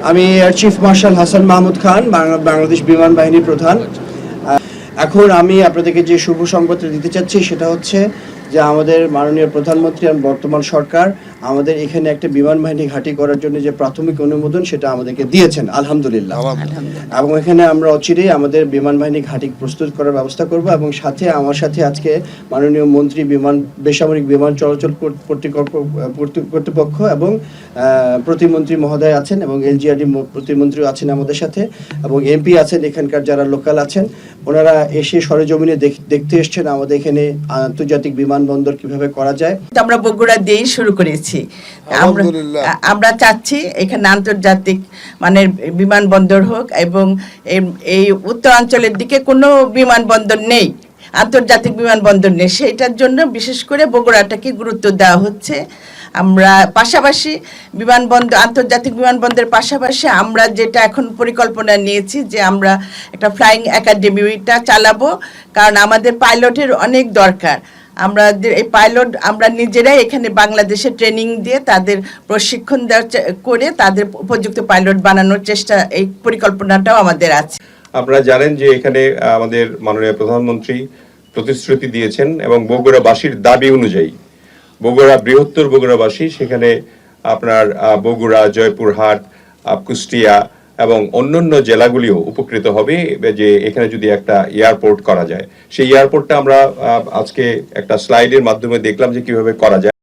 আমি air chief marshal Hasan Mahmud Khan, Bangladesh বিমান বাহিনীর প্রধান। এখন আমি আপনাদেরকে যে শুভ সংবাদটা দিতে চাচ্ছি সেটা হচ্ছে যে আমাদের মাননীয় প্রধানমন্ত্রী এবং বর্তমান সরকার আমাদের এখানে একটা বিমান বাহিনী ঘাঁটি করার জন্য যে প্রাথমিক অনুমোদন সেটা আমাদেরকে দিয়েছেন, আলহামদুলিল্লাহ। এবং এখানে আমরা অচিরেই আমাদের বিমান বাহিনী ঘাঁটি প্রস্তুত করার ব্যবস্থা করব এবং সাথে আমার সাথে আজকে মাননীয় মন্ত্রী বেসামরিক বিমান চলাচল কর্তৃপক্ষ এবং প্রতিমন্ত্রী মহোদয় আছেন এবং এলজিআরডি প্রতিমন্ত্রীও আছেন আমাদের সাথে এবং এমপি আছেন, এখানকার যারা লোকাল আছেন ওনারা এসে সরেজমিনে দেখতে এসছেন আমাদের এখানে আন্তর্জাতিক বিমানবন্দর কিভাবে করা যায়। আমরা বগুড়া দিয়েই শুরু করেছি। আমরা চাচ্ছি এখানে আন্তর্জাতিক মানের বিমানবন্দর হোক এবং এই উত্তরাঞ্চলের দিকে কোনো বিমানবন্দর নেই, আন্তর্জাতিক বিমানবন্দর নেই, সেইটার জন্য বিশেষ করে বগুড়াটাকে গুরুত্ব দেওয়া হচ্ছে। আমরা পাশাপাশি আন্তর্জাতিক বিমানবন্দরের পাশাপাশি আমরা যেটা এখন পরিকল্পনা নিয়েছি যে আমরা একটা ফ্লাইং একাডেমিটা চালাবো, কারণ আমাদের পাইলটের অনেক দরকার। এই পাইলট আমরা নিজেরাই এখানে বাংলাদেশে ট্রেনিং দিয়ে তাদের প্রশিক্ষণ করে তাদের উপযুক্ত পাইলট বানানোর চেষ্টা, এই পরিকল্পনাটাও আমাদের আছে। আপনারা জানেন যে এখানে আমাদের মাননীয় প্রধানমন্ত্রী প্রতিশ্রুতি দিয়েছেন এবং বগুড়াবাসীর দাবি অনুযায়ী বগুড়া বৃহত্তর বগুড়াবাসী সেখানে আপনার বগুড়া, জয়পুরহাট, কুষ্টিয়া এবং অন্যান্য জেলাগুলিও উপকৃত হবে যে এখানে যদি একটা এয়ারপোর্ট করা যায়। সেই এয়ারপোর্টটা আমরা আজকে একটা স্লাইডের মাধ্যমে দেখলাম যে কিভাবে করা যায়।